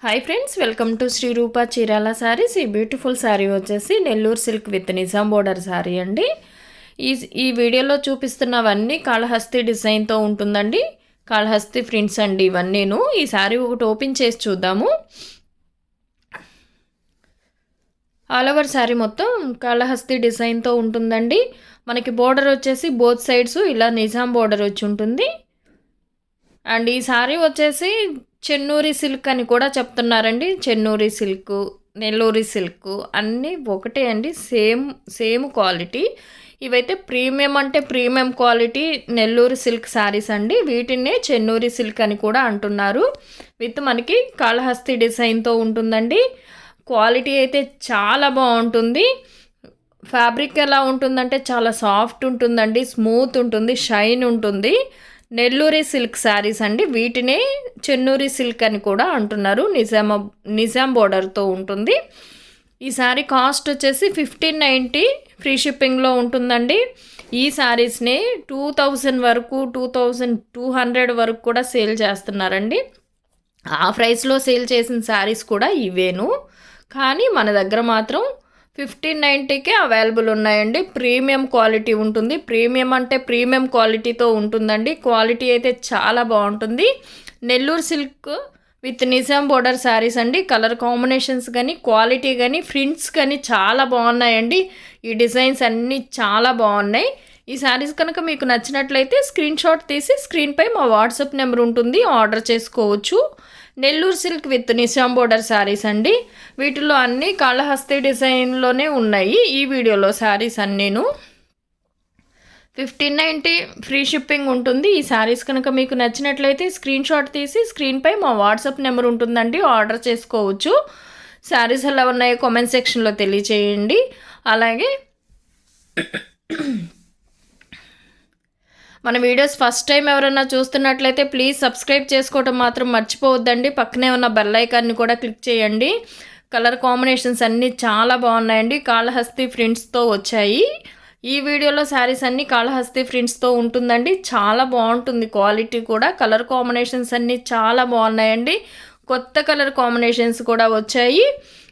Hi friends, welcome to Shri Rupa Chirala saris. ఈ beautiful sari వచ్చేసి Nellore silk with Nizam border sari అండి. ఈ ఈ వీడియోలో చూపిస్తున్నవన్నీ కాళహస్తి డిజైన్తో ఉంటుందండి. కాళహస్తి ప్రింట్స్ అండి ఇవన్నీను. ఈ శారీ ఒకటి ఓపెన్ చేసి చూద్దాము. ఆల్ ఓవర్ శారీ మొత్తం కాళహస్తి డిజైన్తో ఉంటుందండి. మనకి బోర్డర్ వచ్చేసి బోత్ సైడ్స్ ఇలా నిజాం బోర్డర్ వచ్చి ఉంటుంది. అండ్ ఈ శారీ వచ్చేసి చెన్నూరి సిల్క్ అని కూడా చెప్తున్నారండి. చెన్నూరి సిల్క్, నెల్లూరి సిల్క్ అన్నీ ఒకటే అండి. Same quality. ఇవైతే ప్రీమియం అంటే premium quality Nellore silk saris అండి. వీటినే చెన్నూరి సిల్క్ అని కూడా అంటున్నారు. విత్ మనకి కాళహస్తి డిజైన్తో ఉంటుందండి. క్వాలిటీ అయితే చాలా బాగుంటుంది. ఫ్యాబ్రిక్ ఎలా ఉంటుందంటే చాలా సాఫ్ట్ ఉంటుందండి, స్మూత్ ఉంటుంది, షైన్ ఉంటుంది. నెల్లూరి సిల్క్ శారీస్ అండి. వీటినే చెన్నూరి సిల్క్ అని కూడా అంటున్నారు. నిజాం బోర్డర్తో ఉంటుంది. ఈ శారీ కాస్ట్ వచ్చేసి 1590 ఫ్రీ షిప్పింగ్లో ఉంటుందండి. ఈ శారీస్ని 2000 వరకు 2200 వరకు కూడా సేల్ చేస్తున్నారండి. ఆ ప్రైస్లో సేల్ చేసిన శారీస్ కూడా ఇవేను. కానీ మన దగ్గర మాత్రం 1590కే అవైలబుల్ ఉన్నాయండి. ప్రీమియం క్వాలిటీ ఉంటుంది. ప్రీమియం అంటే ప్రీమియం క్వాలిటీతో ఉంటుందండి. క్వాలిటీ అయితే చాలా బాగుంటుంది. Nellore silk with Nizam border saris అండి. కలర్ కాంబినేషన్స్ కానీ, క్వాలిటీ కానీ, ప్రింట్స్ కానీ చాలా బాగున్నాయండి. ఈ డిజైన్స్ అన్నీ చాలా బాగున్నాయి. ఈ శారీస్ కనుక మీకు నచ్చినట్లయితే స్క్రీన్ షాట్ తీసి స్క్రీన్పై మా వాట్సాప్ నెంబర్ ఉంటుంది, ఆర్డర్ చేసుకోవచ్చు. Nellore silk with Nizam border saris అండి. వీటిలో అన్నీ కాళహస్తి డిజైన్లోనే ఉన్నాయి. ఈ వీడియోలో శారీస్ అన్నీను 1590 ఫ్రీ షిప్పింగ్ ఉంటుంది. ఈ శారీస్ కనుక మీకు నచ్చినట్లయితే స్క్రీన్ షాట్ తీసి స్క్రీన్పై మా వాట్సాప్ నెంబర్ ఉంటుందండి, ఆర్డర్ చేసుకోవచ్చు. శారీస్ ఎలా ఉన్నాయో కామెంట్ సెక్షన్లో తెలియచేయండి. అలాగే మన వీడియోస్ ఫస్ట్ టైం ఎవరైనా చూస్తున్నట్లయితే ప్లీజ్ సబ్స్క్రైబ్ చేసుకోవడం మాత్రం మర్చిపోవద్దండి. పక్కనే ఉన్న బెల్ ఐకాన్ని కూడా క్లిక్ చేయండి. కలర్ కాంబినేషన్స్ అన్నీ చాలా బాగున్నాయండి. కాళహస్తి ప్రింట్స్తో వచ్చాయి. ఈ వీడియోలో శారీస్ అన్నీ కాళహస్తి ప్రింట్స్తో ఉంటుందండి. చాలా బాగుంటుంది క్వాలిటీ కూడా. కలర్ కాంబినేషన్స్ అన్నీ చాలా బాగున్నాయండి. కొత్త కలర్ కాంబినేషన్స్ కూడా వచ్చాయి.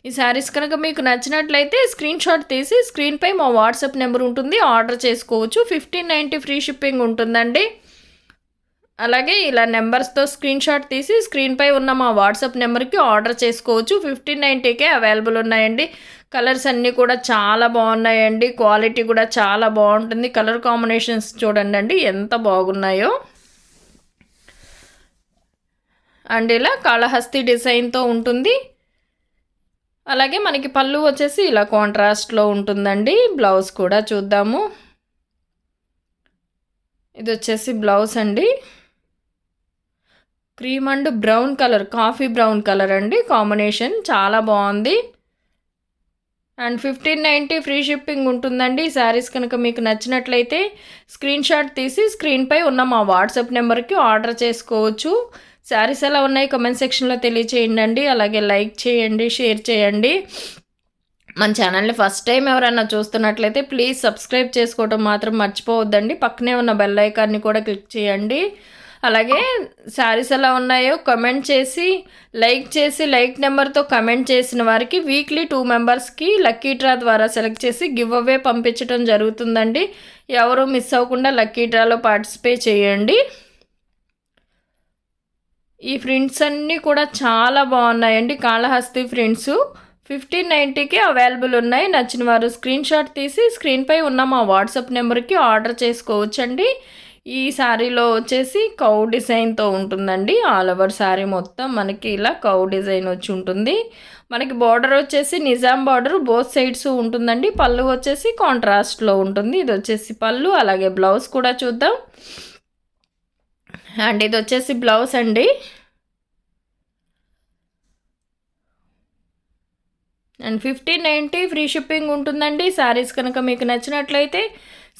ఈ శారీస్ కనుక మీకు నచ్చినట్లయితే స్క్రీన్ షాట్ తీసి స్క్రీన్పై మా వాట్సాప్ నెంబర్ ఉంటుంది, ఆర్డర్ చేసుకోవచ్చు. 1590 ఫ్రీ షిప్పింగ్ ఉంటుందండి. అలాగే ఇలా నెంబర్స్తో స్క్రీన్ షాట్ తీసి స్క్రీన్పై ఉన్న మా వాట్సాప్ నెంబర్కి ఆర్డర్ చేసుకోవచ్చు. 1590కే అవైలబుల్ ఉన్నాయండి. కలర్స్ అన్నీ కూడా చాలా బాగున్నాయండి. క్వాలిటీ కూడా చాలా బాగుంటుంది. కలర్ కాంబినేషన్స్ చూడండి ఎంత బాగున్నాయో. అండ్ ఇలా కాళహస్తి డిజైన్తో ఉంటుంది. అలాగే మనకి పళ్ళు వచ్చేసి ఇలా కాంట్రాస్ట్లో ఉంటుందండి. బ్లౌజ్ కూడా చూద్దాము. ఇది వచ్చేసి బ్లౌజ్ అండి. Cream and brown colour, coffee brown colour అండి. కాంబినేషన్ చాలా బాగుంది. అండ్ 1590 ఫ్రీ షిప్పింగ్ ఉంటుందండి. శారీస్ కనుక మీకు నచ్చినట్లయితే స్క్రీన్ షాట్ తీసి స్క్రీన్పై ఉన్న మా వాట్సాప్ నెంబర్కి ఆర్డర్ చేసుకోవచ్చు. శారీస్ ఎలా ఉన్నాయి కామెంట్ సెక్షన్లో తెలియచేయండి. అలాగే లైక్ చేయండి, షేర్ చేయండి. మన ఛానల్ని ఫస్ట్ టైం ఎవరైనా చూస్తున్నట్లయితే ప్లీజ్ సబ్స్క్రైబ్ చేసుకోవడం మాత్రం మర్చిపోవద్దండి. పక్కనే ఉన్న బెల్ ఐకాన్ని కూడా క్లిక్ చేయండి. అలాగే శారీస్ ఎలా ఉన్నాయో కమెంట్ చేసి లైక్ నెంబర్తో కమెంట్ చేసిన వారికి వీక్లీ 2 మెంబర్స్కి లక్కీ డ్రా ద్వారా సెలెక్ట్ చేసి గివ్ అవే పంపించడం జరుగుతుందండి. ఎవరు మిస్ అవ్వకుండా లక్కీ డ్రాలో పార్టిసిపేట్ చేయండి. ఈ ప్రింట్స్ అన్నీ కూడా చాలా బాగున్నాయండి. కాళహస్తి ప్రింట్స్ 1590కి అవైలబుల్ ఉన్నాయి. నచ్చిన వారు స్క్రీన్ షాట్ తీసి స్క్రీన్పై ఉన్న మా వాట్సాప్ నెంబర్కి ఆర్డర్ చేసుకోవచ్చండి. ఈ శారీలో వచ్చేసి కౌ డిజైన్తో ఉంటుందండి. ఆల్ ఓవర్ శారీ మొత్తం మనకి ఇలా కౌ డిజైన్ వచ్చి ఉంటుంది. మనకి బార్డర్ వచ్చేసి నిజాం బార్డర్ బోత్ సైడ్స్ ఉంటుందండి. పళ్ళు వచ్చేసి కాంట్రాస్ట్లో ఉంటుంది. ఇది వచ్చేసి పళ్ళు. అలాగే బ్లౌజ్ కూడా చూద్దాం. అండ్ ఇది వచ్చేసి బ్లౌజ్ అండి. అండ్ 1590 ఫ్రీ షిప్పింగ్ ఉంటుందండి. శారీస్ కనుక మీకు నచ్చినట్లయితే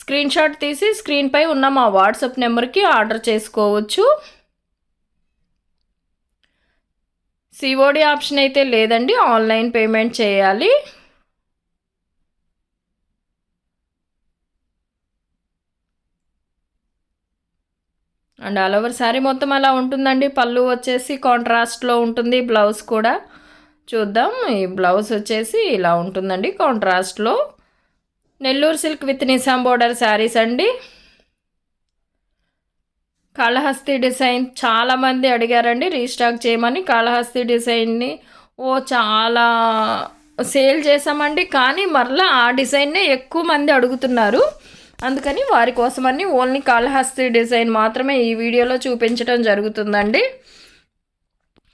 స్క్రీన్ షాట్ తీసి స్క్రీన్పై ఉన్న మా వాట్సాప్ నెంబర్కి ఆర్డర్ చేసుకోవచ్చు. సిఓడి ఆప్షన్ అయితే లేదండి, ఆన్లైన్ పేమెంట్ చేయాలి. అండ్ ఆల్ ఓవర్ శారీ మొత్తం అలా ఉంటుందండి. పళ్ళు వచ్చేసి కాంట్రాస్ట్లో ఉంటుంది. బ్లౌజ్ కూడా చూద్దాం. ఈ బ్లౌజ్ వచ్చేసి ఇలా ఉంటుందండి కాంట్రాస్ట్లో. Nellore silk with Nizam border saris అండి. కాళహస్తి డిజైన్ చాలామంది అడిగారండి రీస్టాక్ చేయమని. కాళహస్తి డిజైన్ని చాలా సేల్ చేసామండి, కానీ మరలా ఆ డిజైన్నే ఎక్కువ మంది అడుగుతున్నారు. అందుకని వారి కోసమని ఓన్లీ కాళహస్తి డిజైన్ మాత్రమే ఈ వీడియోలో చూపించడం జరుగుతుందండి.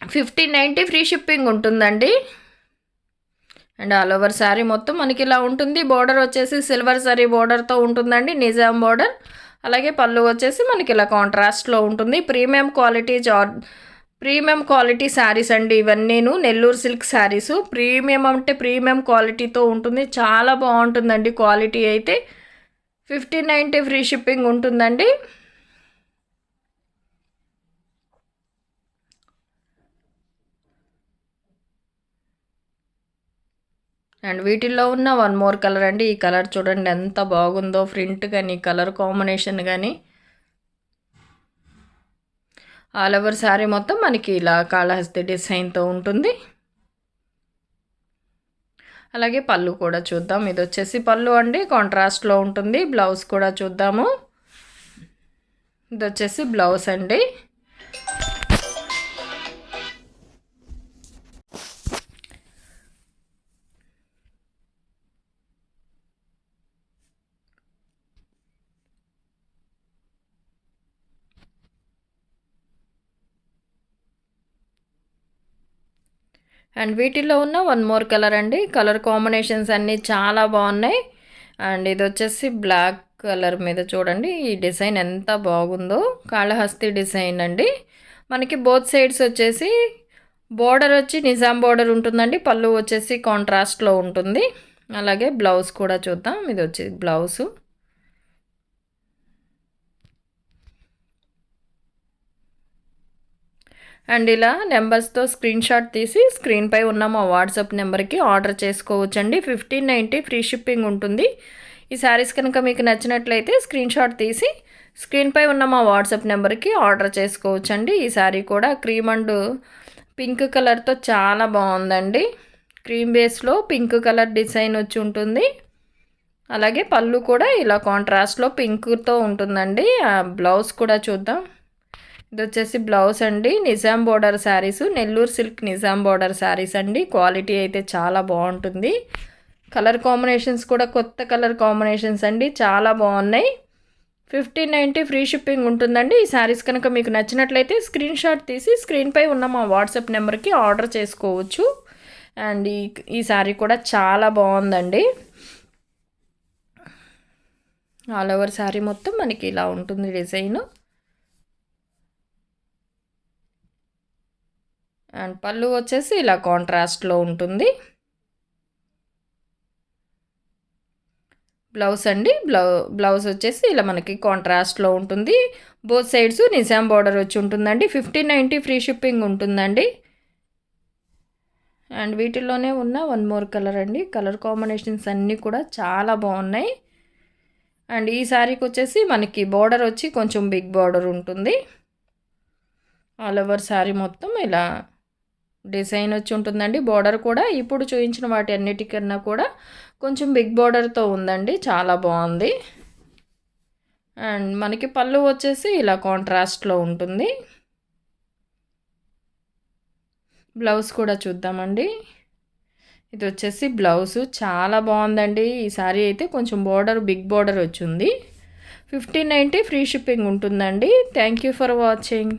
1590 ఫ్రీ షిప్పింగ్ ఉంటుందండి. అండ్ ఆల్ ఓవర్ శారీ మొత్తం మనకి ఇలా ఉంటుంది. బోర్డర్ వచ్చేసి సిల్వర్ జరీ బోర్డర్తో ఉంటుందండి, నిజాం బోర్డర్. అలాగే పళ్ళు వచ్చేసి మనకి ఇలా కాంట్రాస్ట్లో ఉంటుంది. ప్రీమియం క్వాలిటీ శారీస్ అండి ఇవన్నీను. నెల్లూరు సిల్క్ శారీస్ ప్రీమియం అంటే ప్రీమియం క్వాలిటీతో ఉంటుంది. చాలా బాగుంటుందండి క్వాలిటీ అయితే. 1590 ఫ్రీ షిప్పింగ్ ఉంటుందండి. అండ్ వీటిల్లో ఉన్న వన్ మోర్ కలర్ అండి. ఈ కలర్ చూడండి ఎంత బాగుందో, ప్రింట్ కానీ కలర్ కాంబినేషన్ కానీ. ఆల్ ఓవర్ శారీ మొత్తం మనకి ఇలా కాళహస్తి డిజైన్తో ఉంటుంది. అలాగే పళ్ళు కూడా చూద్దాం. ఇది వచ్చేసి పళ్ళు అండి, కాంట్రాస్ట్లో ఉంటుంది. బ్లౌజ్ కూడా చూద్దాము. ఇది వచ్చేసి బ్లౌజ్ అండి. అండ్ వీటిలో ఉన్న వన్ మోర్ కలర్ అండి. కలర్ కాంబినేషన్స్ అన్నీ చాలా బాగున్నాయి. అండ్ ఇది వచ్చేసి బ్లాక్ కలర్ మీద చూడండి ఈ డిజైన్ ఎంత బాగుందో. కాళహస్తి డిజైన్ అండి. మనకి బోత్ సైడ్స్ వచ్చేసి బోర్డర్ వచ్చి నిజాం బోర్డర్ ఉంటుందండి. పళ్ళు వచ్చేసి కాంట్రాస్ట్లో ఉంటుంది. అలాగే బ్లౌజ్ కూడా చూద్దాం. ఇది వచ్చి బ్లౌజు. అండ్ ఇలా నెంబర్స్తో స్క్రీన్ షాట్ తీసి స్క్రీన్పై ఉన్న మా వాట్సాప్ నెంబర్కి ఆర్డర్ చేసుకోవచ్చండి. 1590 ఫ్రీ షిప్పింగ్ ఉంటుంది. ఈ శారీస్ కనుక మీకు నచ్చినట్లయితే స్క్రీన్ షాట్ తీసి స్క్రీన్పై ఉన్న మా వాట్సాప్ నెంబర్కి ఆర్డర్ చేసుకోవచ్చండి. ఈ శారీ కూడా క్రీమ్ అండ్ పింక్ కలర్తో చాలా బాగుందండి. క్రీమ్ బేస్లో పింక్ కలర్ డిజైన్ వచ్చి ఉంటుంది. అలాగే పళ్ళు కూడా ఇలా కాంట్రాస్ట్లో పింక్తో ఉంటుందండి. బ్లౌజ్ కూడా చూద్దాం. ఇది వచ్చేసి బ్లౌజ్ అండి. Nizam border saris, Nellore silk Nizam border saris అండి. క్వాలిటీ అయితే చాలా బాగుంటుంది. కలర్ కాంబినేషన్స్ కూడా కొత్త కలర్ కాంబినేషన్స్ అండి, చాలా బాగున్నాయి. 1590 ఫ్రీ షిప్పింగ్ ఉంటుందండి. ఈ శారీస్ కనుక మీకు నచ్చినట్లయితే స్క్రీన్ షాట్ తీసి స్క్రీన్పై ఉన్న మా వాట్సాప్ నెంబర్కి ఆర్డర్ చేసుకోవచ్చు. అండ్ ఈ శారీ కూడా చాలా బాగుందండి. ఆల్ ఓవర్ శారీ మొత్తం మనకి ఇలా ఉంటుంది డిజైన్. అండ్ పళ్ళు వచ్చేసి ఇలా కాంట్రాస్ట్లో ఉంటుంది. బ్లౌజ్ అండి. బ్లౌజ్ వచ్చేసి ఇలా మనకి కాంట్రాస్ట్లో ఉంటుంది. బోత్ సైడ్స్ నిజాం బార్డర్ వచ్చి ఉంటుందండి. 1590 ఫ్రీ షిప్పింగ్ ఉంటుందండి. అండ్ వీటిల్లోనే ఉన్న వన్ మోర్ కలర్ అండి. కలర్ కాంబినేషన్స్ అన్నీ కూడా చాలా బాగున్నాయి. అండ్ ఈ శారీకి వచ్చేసి మనకి బార్డర్ వచ్చి కొంచెం బిగ్ బార్డర్ ఉంటుంది. ఆల్ ఓవర్ శారీ మొత్తం ఇలా డిజైన్ వచ్చి ఉంటుందండి. బార్డర్ కూడా ఇప్పుడు చూపించిన వాటి అన్నిటికన్నా కూడా కొంచెం బిగ్ బార్డర్తో ఉందండి, చాలా బాగుంది. అండ్ మనకి పళ్ళు వచ్చేసి ఇలా కాంట్రాస్ట్లో ఉంటుంది. బ్లౌజ్ కూడా చూద్దామండి. ఇది వచ్చేసి బ్లౌజు చాలా బాగుందండి. ఈ సారీ అయితే కొంచెం బార్డర్ బిగ్ బార్డర్ వచ్చింది. 1590 ఫ్రీ షిప్పింగ్ ఉంటుందండి. Thank you for watching.